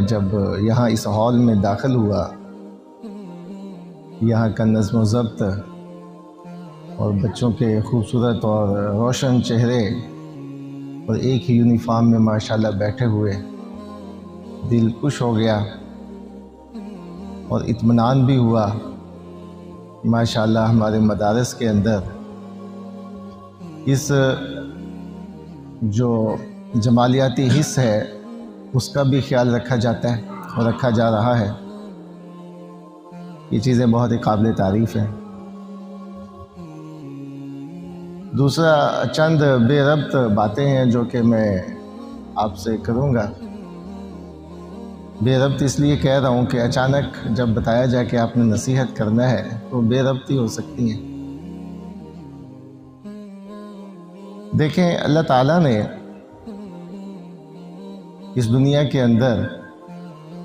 جب یہاں اس ہال میں داخل ہوا، یہاں کا نظم و ضبط اور بچوں کے خوبصورت اور روشن چہرے اور ایک ہی یونیفارم میں ماشاءاللہ بیٹھے ہوئے، دل خوش ہو گیا اور اطمینان بھی ہوا۔ ماشاءاللہ ہمارے مدارس کے اندر اس جو جمالیاتی حص ہے اس کا بھی خیال رکھا جاتا ہے اور رکھا جا رہا ہے۔ یہ چیزیں بہت ہی قابل تعریف ہیں۔ دوسرا چند بے ربط باتیں ہیں جو کہ میں آپ سے کروں گا۔ بے ربط اس لیے کہہ رہا ہوں کہ اچانک جب بتایا جائے کہ آپ نے نصیحت کرنا ہے تو بے ربطی ہو سکتی ہیں۔ دیکھیں، اللہ تعالیٰ نے اس دنیا کے اندر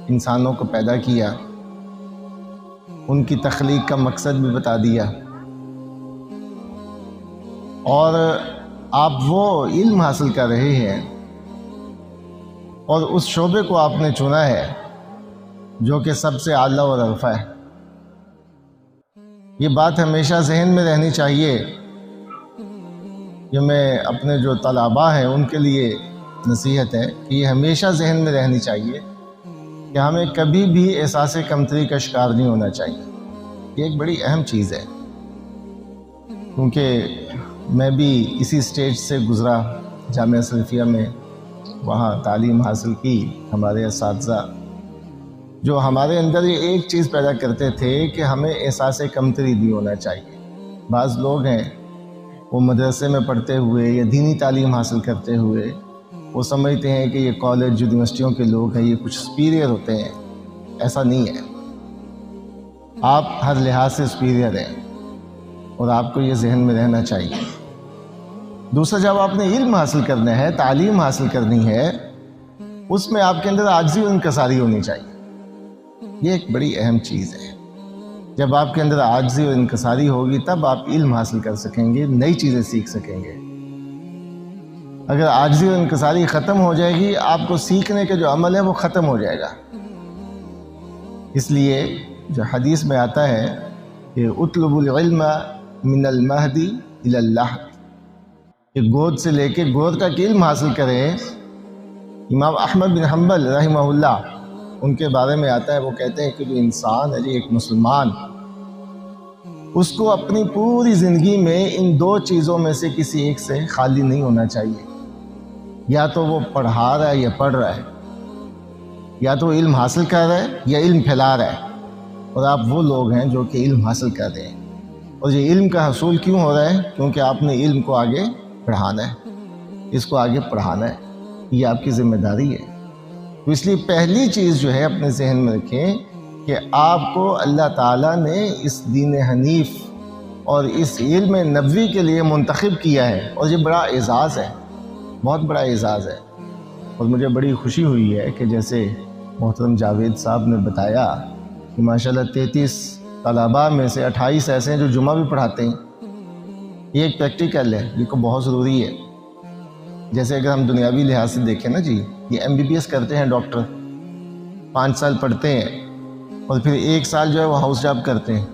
انسانوں کو پیدا کیا، ان کی تخلیق کا مقصد بھی بتا دیا، اور آپ وہ علم حاصل کر رہے ہیں اور اس شعبے کو آپ نے چنا ہے جو کہ سب سے اعلیٰ اور ارفع ہے۔ یہ بات ہمیشہ ذہن میں رہنی چاہیے کہ میں اپنے جو طلباء ہیں ان کے لیے نصیحت ہے کہ یہ ہمیشہ ذہن میں رہنی چاہیے کہ ہمیں کبھی بھی احساس کمتری کا شکار نہیں ہونا چاہیے۔ یہ ایک بڑی اہم چیز ہے، کیونکہ میں بھی اسی سٹیج سے گزرا، جامعہ سلفیہ میں وہاں تعلیم حاصل کی۔ ہمارے اساتذہ جو ہمارے اندر یہ ایک چیز پیدا کرتے تھے کہ ہمیں احساس کمتری نہیں ہونا چاہیے۔ بعض لوگ ہیں وہ مدرسے میں پڑھتے ہوئے یا دینی تعلیم حاصل کرتے ہوئے وہ سمجھتے ہیں کہ یہ کالج یونیورسٹیوں کے لوگ ہیں، یہ کچھ سپیریئر ہوتے ہیں۔ ایسا نہیں ہے، آپ ہر لحاظ سے سپیریئر ہیں اور آپ کو یہ ذہن میں رہنا چاہیے۔ دوسرا، جب آپ نے علم حاصل کرنا ہے، تعلیم حاصل کرنی ہے، اس میں آپ کے اندر عاجزی اور انکساری ہونی چاہیے۔ یہ ایک بڑی اہم چیز ہے۔ جب آپ کے اندر عاجزی اور انکساری ہوگی تب آپ علم حاصل کر سکیں گے، نئی چیزیں سیکھ سکیں گے۔ اگر عاجزی اور انکساری ختم ہو جائے گی، آپ کو سیکھنے کے جو عمل ہے وہ ختم ہو جائے گا۔ اس لیے جو حدیث میں آتا ہے کہ اطلب العلم من المہدی الی اللحد، کہ گود سے لے کے گود تک علم حاصل کریں۔ امام احمد بن حنبل رحمہ اللہ، ان کے بارے میں آتا ہے، وہ کہتے ہیں کہ جو انسان ہے، ایک مسلمان، اس کو اپنی پوری زندگی میں ان دو چیزوں میں سے کسی ایک سے خالی نہیں ہونا چاہیے۔ یا تو وہ پڑھا رہا ہے یا پڑھ رہا ہے، یا تو علم حاصل کر رہا ہے یا علم پھیلا رہا ہے۔ اور آپ وہ لوگ ہیں جو کہ علم حاصل کر رہے ہیں، اور یہ علم کا حصول کیوں ہو رہا ہے؟ کیونکہ آپ نے علم کو آگے پڑھانا ہے، اس کو آگے پڑھانا ہے، یہ آپ کی ذمہ داری ہے۔ تو اس لیے پہلی چیز جو ہے اپنے ذہن میں رکھیں کہ آپ کو اللہ تعالیٰ نے اس دین حنیف اور اس علم نبوی کے لیے منتخب کیا ہے، اور یہ بڑا اعزاز ہے، بہت بڑا اعزاز ہے۔ اور مجھے بڑی خوشی ہوئی ہے کہ جیسے محترم جاوید صاحب نے بتایا کہ ماشاءاللہ 33 طلباء میں سے 28 ایسے ہیں جو جمعہ بھی پڑھاتے ہیں۔ یہ ایک پریکٹیکل ہے، یہ کو بہت ضروری ہے۔ جیسے اگر ہم دنیاوی لحاظ سے دیکھیں نا جی، یہ MBBS کرتے ہیں ڈاکٹر، 5 سال پڑھتے ہیں اور پھر 1 سال جو ہے وہ ہاؤس جاب کرتے ہیں۔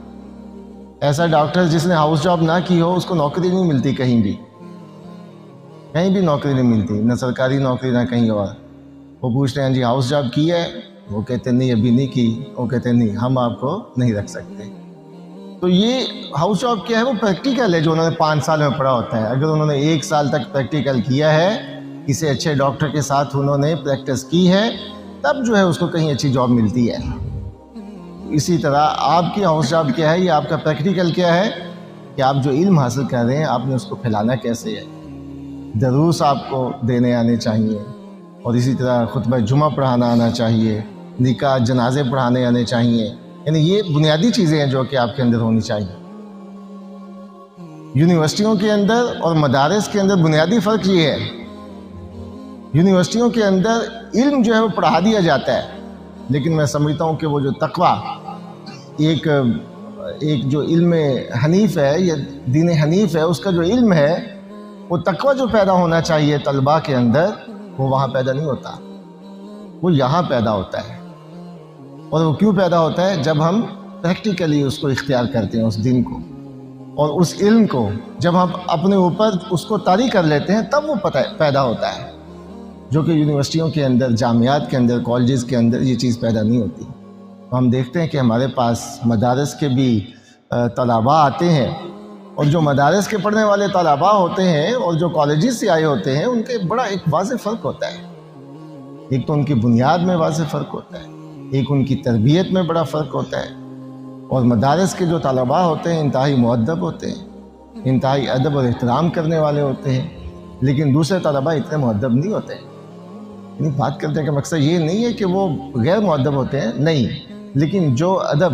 ایسا ڈاکٹر جس نے ہاؤس جاب نہ کی ہو اس کو نوکری نہیں ملتی، کہیں بھی نوکری نہیں ملتی، نہ سرکاری نوکری نہ کہیں اور۔ وہ پوچھتے ہیں جی ہاؤس جاب کی ہے؟ وہ کہتے ہیں نہیں ابھی نہیں کی۔ وہ کہتے ہیں نہیں، ہم آپ کو نہیں رکھ سکتے۔ تو یہ ہاؤس جاب کیا ہے؟ وہ پریکٹیکل ہے جو انہوں نے 5 سال میں پڑھا ہوتا ہے۔ اگر انہوں نے 1 سال تک پریکٹیکل کیا ہے، کسی اچھے ڈاکٹر کے ساتھ انہوں نے پریکٹس کی ہے، تب جو ہے اس کو کہیں اچھی جاب ملتی ہے۔ اسی طرح آپ کی ہاؤس جاب کیا ہے، یہ آپ کا پریکٹیکل کیا ہے کہ آپ جو علم حاصل کر رہے ہیں آپ نے اس کو پھیلانا کیسے ہے۔ دروس آپ کو دینے آنے چاہیے، اور اسی طرح خطبہ جمعہ پڑھانا آنا چاہیے، نکاح جنازے پڑھانے آنے چاہیے۔ یعنی یہ بنیادی چیزیں ہیں جو کہ آپ کے اندر ہونی چاہیے۔ یونیورسٹیوں کے اندر اور مدارس کے اندر بنیادی فرق یہ ہے، یونیورسٹیوں کے اندر علم جو ہے وہ پڑھا دیا جاتا ہے، لیکن میں سمجھتا ہوں کہ وہ جو تقویٰ، ایک جو علم حنیف ہے یا دین حنیف ہے، اس کا جو علم ہے، وہ تقویٰ جو پیدا ہونا چاہیے طلباء کے اندر، وہ وہاں پیدا نہیں ہوتا۔ وہ یہاں پیدا ہوتا ہے. اور وہ کیوں پیدا ہوتا ہے؟ جب ہم پریکٹیکلی اس کو اختیار کرتے ہیں، اس دن کو اور اس علم کو جب ہم اپنے اوپر اس کو طاری کر لیتے ہیں، تب وہ پیدا ہوتا ہے، جو کہ یونیورسٹیوں کے اندر، جامعات کے اندر، کالجز کے اندر یہ چیز پیدا نہیں ہوتی. تو ہم دیکھتے ہیں کہ ہمارے پاس مدارس کے بھی طلباء آتے ہیں، اور جو مدارس کے پڑھنے والے طلباء ہوتے ہیں اور جو کالجز سے آئے ہوتے ہیں، ان کے بڑا ایک واضح فرق ہوتا ہے. ایک تو ان کی بنیاد میں واضح فرق ہوتا ہے، ایک ان کی تربیت میں بڑا فرق ہوتا ہے. اور مدارس کے جو طلباء ہوتے ہیں انتہائی مؤدب ہوتے ہیں، انتہائی ادب اور احترام کرنے والے ہوتے ہیں، لیکن دوسرے طلباء اتنے مؤدب نہیں ہوتے ہیں. یعنی بات کرنے کا مقصد یہ نہیں ہے کہ وہ غیر مؤدب ہوتے ہیں، نہیں، لیکن جو ادب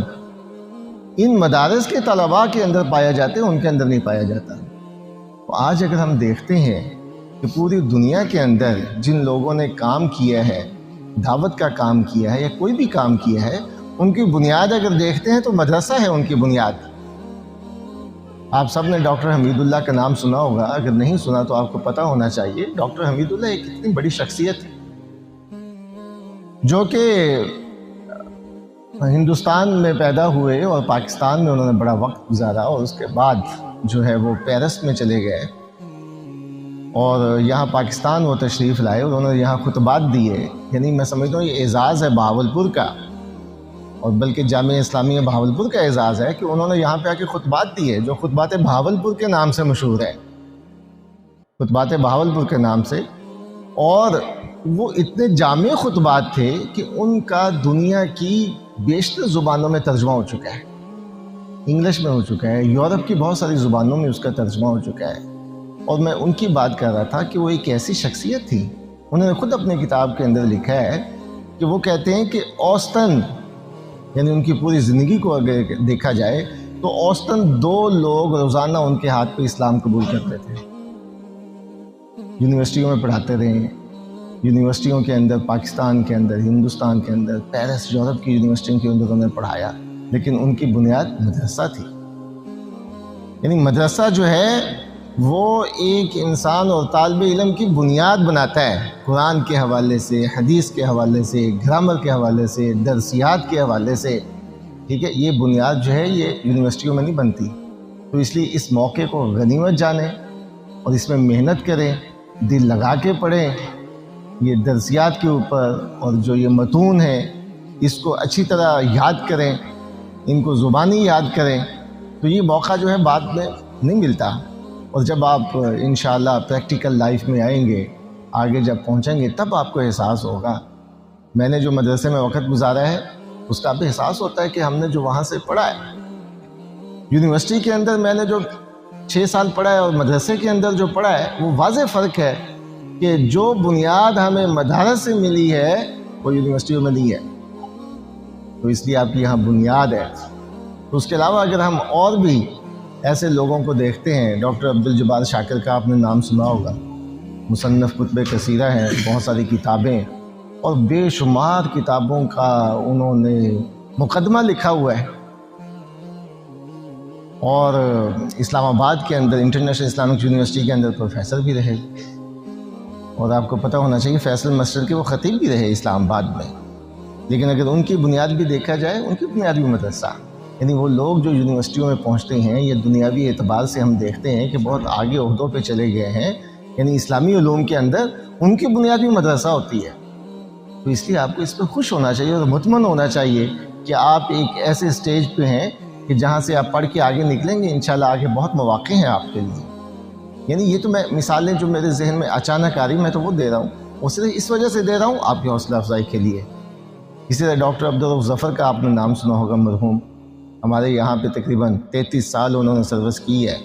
ان مدارس کے طلباء کے اندر پایا جاتے ہیں ان کے اندر نہیں پایا جاتا. تو آج اگر ہم دیکھتے ہیں کہ پوری دنیا کے اندر جن لوگوں نے کام کیا ہے، دعوت کا کام کیا ہے یا کوئی بھی کام کیا ہے، ان کی بنیاد اگر دیکھتے ہیں تو مدرسہ ہے ان کی بنیاد. آپ سب نے ڈاکٹر حمید اللہ کا نام سنا ہوگا، اگر نہیں سنا تو آپ کو پتہ ہونا چاہیے. ڈاکٹر حمید اللہ ایک اتنی بڑی شخصیت ہے جو کہ ہندوستان میں پیدا ہوئے اور پاکستان میں انہوں نے بڑا وقت گزارا، اور اس کے بعد جو ہے وہ پیرس میں چلے گئے اور یہاں پاکستان وہ تشریف لائے اور انہوں نے یہاں خطبات دیے. یعنی میں سمجھتا ہوں یہ اعزاز ہے بہاولپور کا، اور بلکہ جامعہ اسلامیہ بہاولپور کا اعزاز ہے کہ انہوں نے یہاں پہ آ کے خطبات دیے جو خطبات بہاولپور کے نام سے مشہور ہے، خطبات بہاولپور کے نام سے. اور وہ اتنے جامع خطبات تھے کہ ان کا دنیا کی بیشتر زبانوں میں ترجمہ ہو چکا ہے. انگلش میں ہو چکا ہے، یورپ کی بہت ساری زبانوں میں اس کا ترجمہ ہو چکا ہے. اور میں ان کی بات کر رہا تھا کہ وہ ایک ایسی شخصیت تھی، انہوں نے خود اپنے کتاب کے اندر لکھا ہے کہ وہ کہتے ہیں کہ اوسطاً، یعنی ان کی پوری زندگی کو اگر دیکھا جائے تو اوسطاً 2 لوگ روزانہ ان کے ہاتھ پہ اسلام قبول کرتے تھے. یونیورسٹیوں میں پڑھاتے رہے، یونیورسٹیوں کے اندر، پاکستان کے اندر، ہندوستان کے اندر، پیرس، یورپ کی یونیورسٹیوں کے اندر انہوں نے پڑھایا، لیکن ان کی بنیاد مدرسہ تھی. یعنی مدرسہ جو ہے وہ ایک انسان اور طالب علم کی بنیاد بناتا ہے، قرآن کے حوالے سے، حدیث کے حوالے سے، گرامر کے حوالے سے، درسیات کے حوالے سے. ٹھیک ہے، یہ بنیاد جو ہے یہ یونیورسٹیوں میں نہیں بنتی. تو اس لیے اس موقع کو غنیمت جانیں اور اس میں محنت کریں، دل لگا کے پڑھیں. یہ درسیات کے اوپر اور جو یہ متون ہیں اس کو اچھی طرح یاد کریں، ان کو زبانی یاد کریں. تو یہ موقع جو ہے بعد میں نہیں ملتا، اور جب آپ انشاءاللہ پریکٹیکل لائف میں آئیں گے، آگے جب پہنچیں گے، تب آپ کو احساس ہوگا. میں نے جو مدرسے میں وقت گزارا ہے اس کا بھی احساس ہوتا ہے کہ ہم نے جو وہاں سے پڑھا ہے. یونیورسٹی کے اندر میں نے جو 6 سال پڑھا ہے اور مدرسے کے اندر جو پڑھا ہے وہ واضح فرق ہے کہ جو بنیاد ہمیں مدارس سے ملی ہے وہ یونیورسٹیوں میں نہیں ہے. تو اس لیے آپ کی یہاں بنیاد ہے. تو اس کے علاوہ اگر ہم اور بھی ایسے لوگوں کو دیکھتے ہیں، ڈاکٹر عبدالجبار شاکر کا آپ نے نام سنا ہوگا، مصنف کتب کثیرہ ہیں، بہت ساری کتابیں اور بے شمار کتابوں کا انہوں نے مقدمہ لکھا ہوا ہے. اور اسلام آباد کے اندر انٹرنیشنل اسلامک یونیورسٹی کے اندر پروفیسر بھی رہے، اور آپ کو پتہ ہونا چاہیے فیصل مسجد کے وہ خطیب بھی رہے اسلام آباد میں. لیکن اگر ان کی بنیاد بھی دیکھا جائے، ان کی بنیاد بھی مدرسہ. یعنی وہ لوگ جو یونیورسٹیوں میں پہنچتے ہیں یہ دنیاوی اعتبار سے ہم دیکھتے ہیں کہ بہت آگے عہدوں پہ چلے گئے ہیں، یعنی اسلامی علوم کے اندر ان کی بنیاد بھی مدرسہ ہوتی ہے. تو اس لیے آپ کو اس پہ خوش ہونا چاہیے اور مطمئن ہونا چاہیے کہ آپ ایک ایسے اسٹیج پہ ہیں کہ جہاں سے آپ پڑھ کے آگے نکلیں گے انشاءاللہ آگے بہت مواقع ہیں آپ کے لیے. یعنی یہ تو میں مثالیں جو میرے ذہن میں اچانک آ رہی میں تو وہ دے رہا ہوں، وہ صرف اس وجہ سے دے رہا ہوں آپ کی حوصلہ افزائی کے لیے. اسی طرح ڈاکٹر عبدالرؤف ظفر کا آپ نے نام سنا ہوگا، مرحوم، ہمارے یہاں پہ تقریباً 33 سال انہوں نے سروس کی ہے،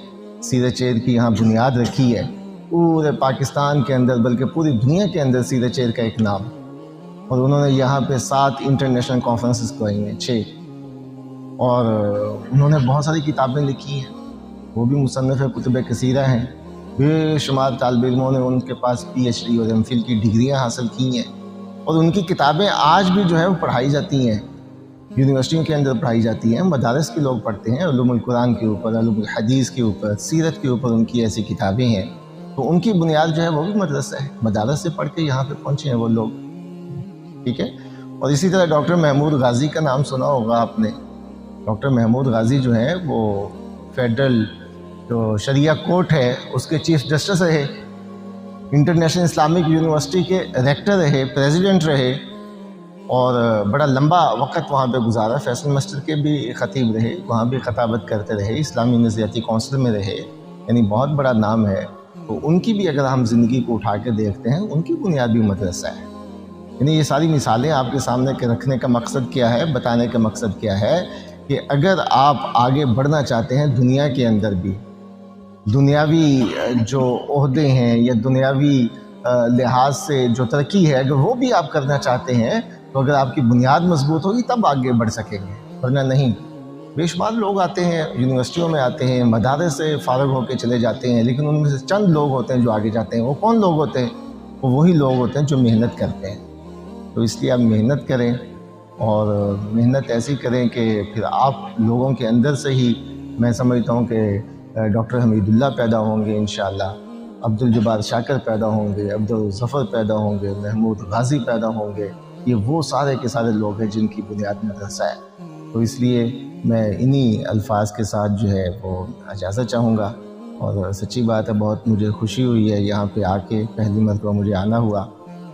سیرت چیر کی یہاں بنیاد رکھی ہے. پورے پاکستان کے اندر بلکہ پوری دنیا کے اندر سیرت چیر کا ایک نام، اور انہوں نے یہاں پہ 7 انٹرنیشنل کانفرنسز کرائی ہیں، 6، اور انہوں نے بہت ساری کتابیں لکھی ہیں. وہ بھی مصنف کتب کثیرہ ہیں. بے شمار طالب علموں نے ان کے پاس PhD اور MPhil کی ڈگریاں حاصل کی ہیں، اور ان کی کتابیں آج بھی جو ہے وہ پڑھائی جاتی ہیں، یونیورسٹیوں کے اندر پڑھائی جاتی ہیں. مدارس کے لوگ پڑھتے ہیں، علوم القرآن کے اوپر، علوم الحدیث کے اوپر، سیرت کے اوپر ان کی ایسی کتابیں ہیں. تو ان کی بنیاد جو ہے وہ بھی مدرسہ ہے، مدارس سے پڑھ کے یہاں پہ پہنچے ہیں وہ لوگ. ٹھیک ہے. اور اسی طرح ڈاکٹر محمود غازی کا نام سنا ہوگا آپ نے. ڈاکٹر محمود غازی جو ہیں وہ فیڈرل جو شریعہ کورٹ ہے اس کے چیف جسٹس رہے، انٹرنیشنل اسلامک یونیورسٹی کے ریکٹر رہے، پریزیڈنٹ رہے، اور بڑا لمبا وقت وہاں پہ گزارا. فیصل مسجد کے بھی خطیب رہے، وہاں بھی خطابت کرتے رہے، اسلامی نظریاتی کونسل میں رہے، یعنی بہت بڑا نام ہے. تو ان کی بھی اگر ہم زندگی کو اٹھا کے دیکھتے ہیں، ان کی بنیاد بھی مدرسہ ہے. یعنی یہ ساری مثالیں آپ کے سامنے رکھنے کا مقصد کیا ہے، بتانے کا مقصد کیا ہے کہ اگر آپ آگے بڑھنا چاہتے ہیں دنیا کے اندر بھی، دنیاوی جو عہدے ہیں یا دنیاوی لحاظ سے جو ترقی ہے اگر وہ بھی آپ کرنا چاہتے ہیں، تو اگر آپ کی بنیاد مضبوط ہوگی تب آگے بڑھ سکیں گے، ورنہ نہیں. بے شمار لوگ آتے ہیں، یونیورسٹیوں میں آتے ہیں، مدارس سے فارغ ہو کے چلے جاتے ہیں، لیکن ان میں سے چند لوگ ہوتے ہیں جو آگے جاتے ہیں. وہ کون لوگ ہوتے ہیں؟ وہ وہی لوگ ہوتے ہیں جو محنت کرتے ہیں. تو اس لیے آپ محنت کریں، اور محنت ایسی کریں کہ پھر آپ لوگوں کے اندر سے ہی میں سمجھتا ہوں کہ ڈاکٹر حمید اللہ پیدا ہوں گے انشاءاللہ، عبدالجبار شاکر پیدا ہوں گے، عبدالظفر پیدا ہوں گے، محمود غازی پیدا ہوں گے. یہ وہ سارے کے سارے لوگ ہیں جن کی بنیاد مدرسہ ہے. تو اس لیے میں انہی الفاظ کے ساتھ جو ہے وہ اجازت چاہوں گا. اور سچی بات ہے، بہت مجھے خوشی ہوئی ہے یہاں پہ آ کے، پہلی مرتبہ مجھے آنا ہوا.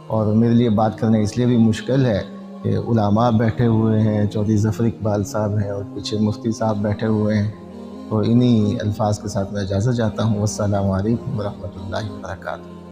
اور میرے لیے بات کرنا اس لیے بھی مشکل ہے کہ علماء بیٹھے ہوئے ہیں، چودھری ظفر اقبال صاحب ہیں، اور پیچھے مفتی صاحب بیٹھے ہوئے ہیں. تو انہی الفاظ کے ساتھ میں اجازت چاہتا ہوں. والسلام علیکم ورحمۃ اللہ وبرکاتہ.